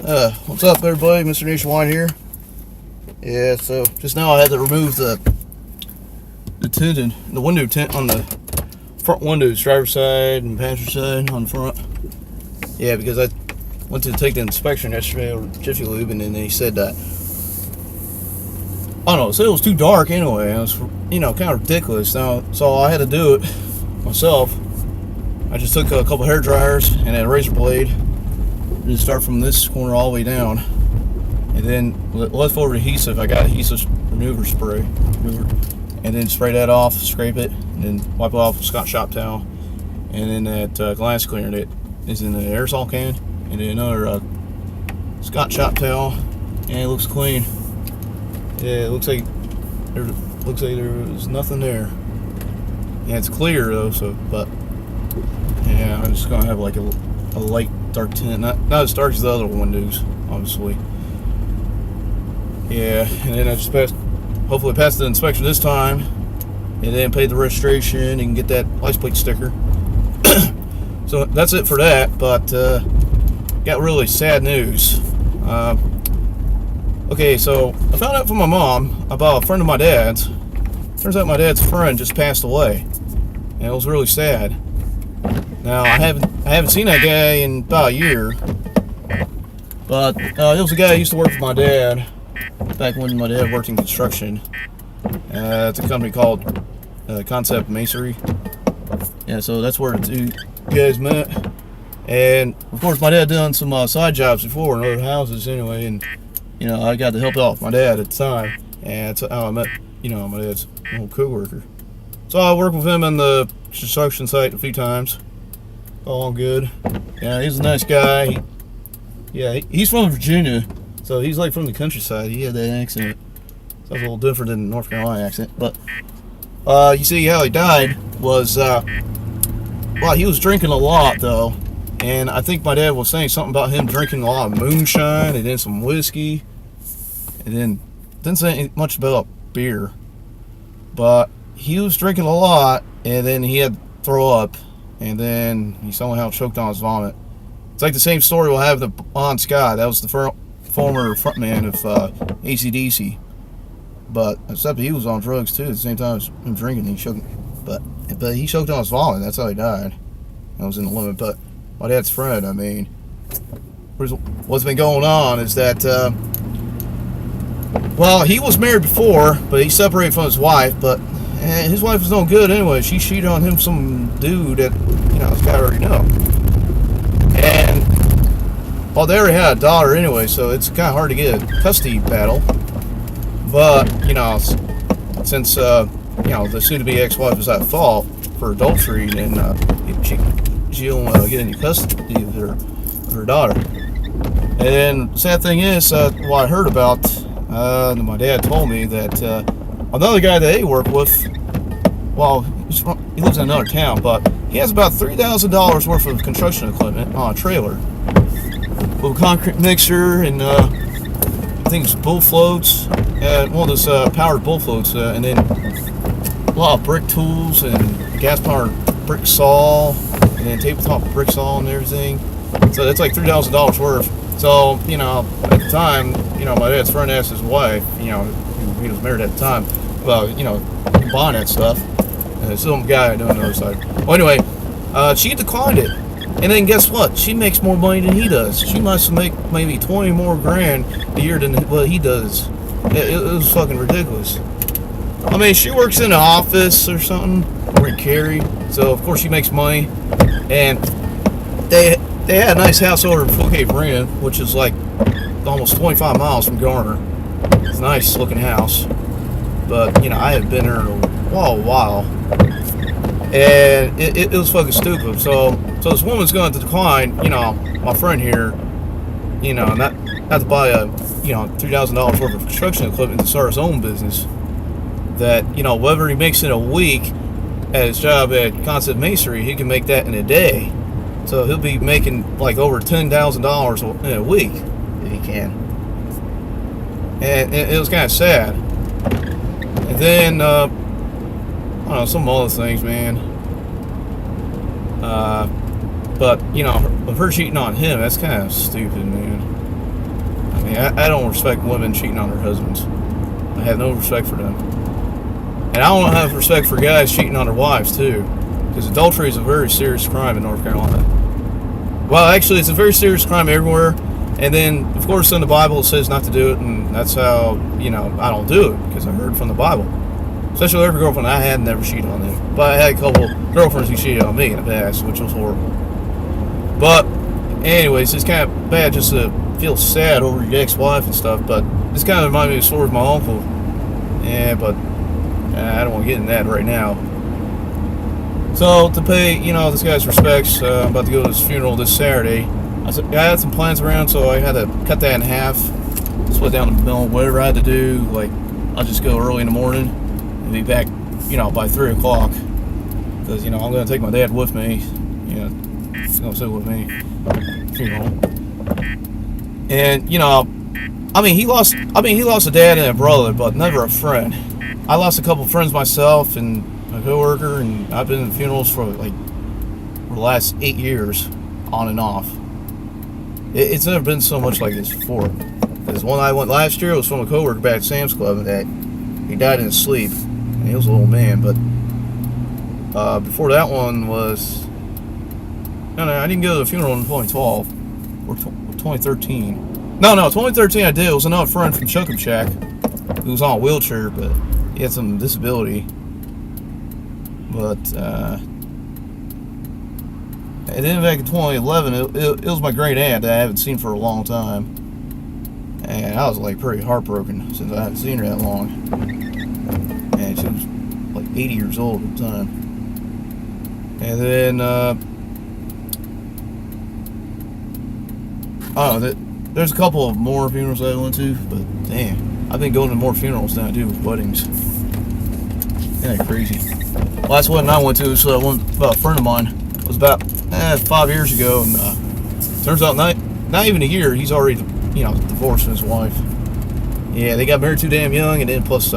What's up, everybody? Mr. Nationwide here. Yeah, so just now I had to remove the tint, the window tint on the front windows, driver's side and passenger side on the front. Yeah, because I went to take the inspection yesterday over Jiffy Lube, and then they said that, I don't know, said it was too dark anyway. It was, kind of ridiculous. Now, so I had to do it myself. I just took a couple hair dryers and a razor blade. Just start from this corner all the way down, and then left over adhesive. I got adhesive remover spray, and then spray that off, scrape it, and then wipe it off with Scotch shop towel, and then that glass cleaner that is in the aerosol can, and then another Scotch shop towel, and it looks clean. Yeah, it looks like there was nothing there. Yeah, it's clear though, but yeah, I'm just gonna have like a light dark tint, not as dark as the other windows, obviously. Yeah, and then I just hopefully passed the inspection this time, and then paid the registration and get that license plate sticker. So that's it for that. But got really sad news. Okay, so I found out from my mom about a friend of my dad's. Turns out my dad's friend just passed away, and it was really sad. Now I haven't seen that guy in about a year, but it was a guy who used to work for my dad back when my dad worked in construction. It's a company called Concept Masonry. Yeah, so that's where the two guys met. And of course, my dad done some side jobs before in other houses anyway, and I got to help out my dad at the time, and that's how I met my dad's old co-worker. So I worked with him on the construction site a few times. All good. Yeah, he's a nice guy. He's from Virginia, so he's like from the countryside. He had that accent. Sounds a little different than the North Carolina accent. But you see how he died was, he was drinking a lot though, and I think my dad was saying something about him drinking a lot of moonshine and then some whiskey, and then didn't say much about beer. But he was drinking a lot, and then he had to throw up. And then he somehow choked on his vomit. It's like the same story we'll have with Bon Scott. That was the former frontman of AC/DC. But except he was on drugs too at the same time as him drinking. He choked, but he choked on his vomit. That's how he died. That was in the limit. But my dad's friend, what's been going on is that, he was married before, but he separated from his wife. But his wife was no good anyway. She cheated on him, some dude that, this guy already know. And, they already had a daughter anyway, so it's kind of hard to get a custody battle. But, since, the soon-to-be ex-wife was at fault for adultery, then she don't get any custody of her daughter. And the sad thing is, what I heard about, my dad told me that, another guy that they work with, he lives in another town, but he has about $3,000 worth of construction equipment on a trailer with a concrete mixer and I think it's bull floats, one of those powered bull floats, and then a lot of brick tools and gas-powered brick saw, and then tabletop brick saw and everything. So that's like $3,000 worth. So at the time, my dad's friend asked his wife, he was married at the time, about buying that stuff. Some guy doing the other side. Well, anyway, she declined it, and then guess what? She makes more money than he does. She must make maybe 20 more grand a year than what he does. It was fucking ridiculous. She works in an office or something, or in Cary, so of course she makes money. And they had a nice house over in Fort Cave Marina, which is like almost 25 miles from Garner. It's a nice looking house, but I haven't been there in a while, and it was fucking stupid. So this woman's going to decline, my friend here, not to buy a $3,000 worth of construction equipment to start his own business. That whatever he makes in a week at his job at Concept Masonry, he can make that in a day. So he'll be making like over $10,000 in a week if he can. And it was kind of sad. And then I don't know, some other things, man. But, of her cheating on him, that's kind of stupid, man. mean, I don't respect women cheating on their husbands. I have no respect for them. And I don't have respect for guys cheating on their wives, too. Because adultery is a very serious crime in North Carolina. Well, actually, it's a very serious crime everywhere. And then, of course, in the Bible it says not to do it. And that's how, I don't do it. Because I heard from the Bible. Especially every girlfriend I had never cheated on them. But I had a couple girlfriends who cheated on me in the past, which was horrible. But, anyways, it's kind of bad just to feel sad over your ex-wife and stuff. But this kind of reminded me of the story of my uncle. Yeah, but I don't want to get into that right now. So, to pay, this guy's respects, I'm about to go to his funeral this Saturday. I had some plans around, so I had to cut that in half. Split down the middle, whatever I had to do. Like, I'll just go early in the morning and be back, by 3 o'clock. Because, I'm going to take my dad with me. He's going to sit with me. Funeral. And, he lost a dad and a brother, but never a friend. I lost a couple friends myself and a coworker, and I've been in funerals for the last 8 years, on and off. It's never been so much like this before. Because one I went last year was from a coworker back at Sam's Club, and he died in his sleep, and he was an old man. But before that one was, I didn't go to the funeral in 2012 or 2013. No, 2013 I did. It was another friend from Chuckum Shack who was on a wheelchair, but he had some disability. But, and then back in 2011, it was my great aunt that I haven't seen for a long time. And I was pretty heartbroken since I hadn't seen her that long. And she was 80 years old at the time. And then, there's a couple of more funerals I went to, but damn, I've been going to more funerals than I do weddings. Isn't that crazy? Last wedding I went to was one about a friend of mine. It was about 5 years ago, and turns out not even a year, he's already divorced from his wife. Yeah, they got married too damn young, and then plus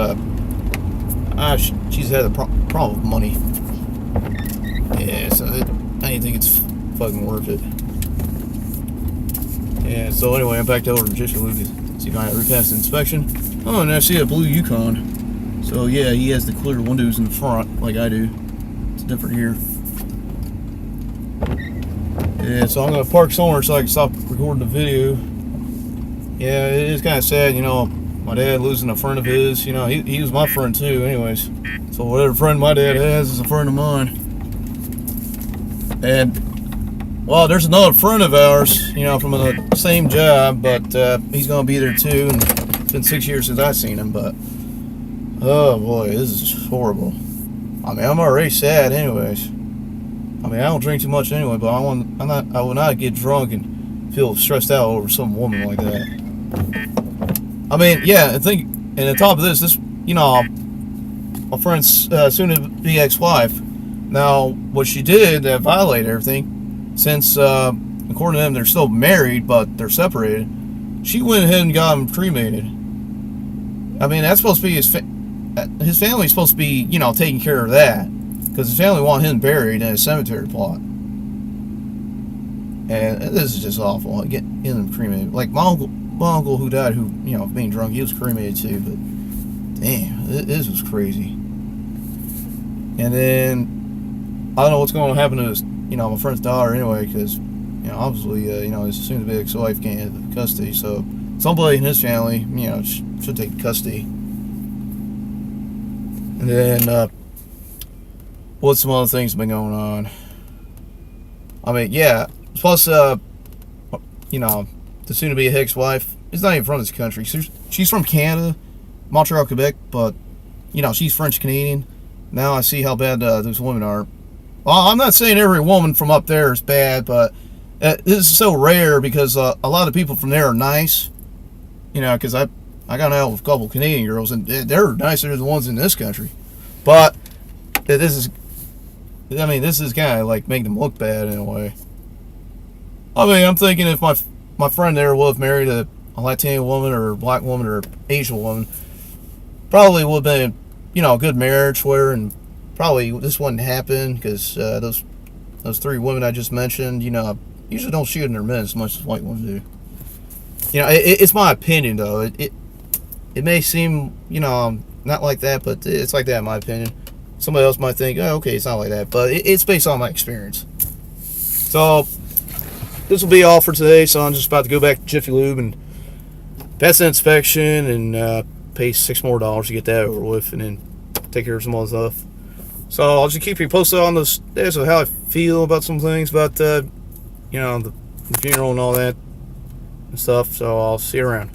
she's had a problem with money. Yeah, so I didn't think it's fucking worth it. Yeah, so anyway, I'm back over to Jessica Lucas. See if I repassed the inspection. Oh, and I see a blue Yukon. So yeah, he has the clear windows in the front like I do. It's different here. Yeah, so I'm gonna park somewhere so I can stop recording the video. Yeah, it is kind of sad, my dad losing a friend of his. He was my friend too, anyways. So whatever friend my dad has is a friend of mine. And, well, there's another friend of ours, from the same job, but he's gonna be there too. And it's been 6 years since I've seen him, but oh boy, this is horrible. I mean, I'm already sad, anyways. I mean, I don't drink too much anyway, but I will not get drunk and feel stressed out over some woman like that. I mean, yeah, and on top of this, my friend's soon-to-be ex-wife. Now, what she did that violated everything, since according to them they're still married but they're separated, she went ahead and got him cremated. I mean, that's supposed to be his family's supposed to be, taking care of that. Because his family want him buried in a cemetery plot. And this is just awful. Getting him cremated. Like my uncle who died, being drunk, he was cremated too. But damn, this was crazy. And then I don't know what's going to happen to his, my friend's daughter anyway, because obviously, his soon-to-be ex-wife can't have custody. So somebody in his family, should take custody. And then what's some other things been going on? I mean, yeah. Plus, the soon-to-be ex-wife is not even from this country. She's from Canada, Montreal, Quebec, but, she's French-Canadian. Now I see how bad those women are. Well, I'm not saying every woman from up there is bad, but this is so rare because a lot of people from there are nice. Because I got out with a couple Canadian girls, and they're nicer than the ones in this country. But this is kind of like making them look bad in a way. I mean, I'm thinking if my friend there would have married a Latino woman or a black woman or Asian woman, probably would have been, a good marriage for her, and probably this wouldn't happen because those three women I just mentioned, usually don't shoot in their men as much as white women do. You know, it's my opinion though. It may seem, you know, not like that, but it's like that in my opinion. Somebody else might think, oh, okay, it's not like that, but it's based on my experience. So this will be all for today. So I'm just about to go back to Jiffy Lube and pass the inspection and pay $6 more to get that over with, and then take care of some other stuff. So I'll just keep you posted on this days of how I feel about some things, about you know, the funeral and all that and stuff. So I'll see you around.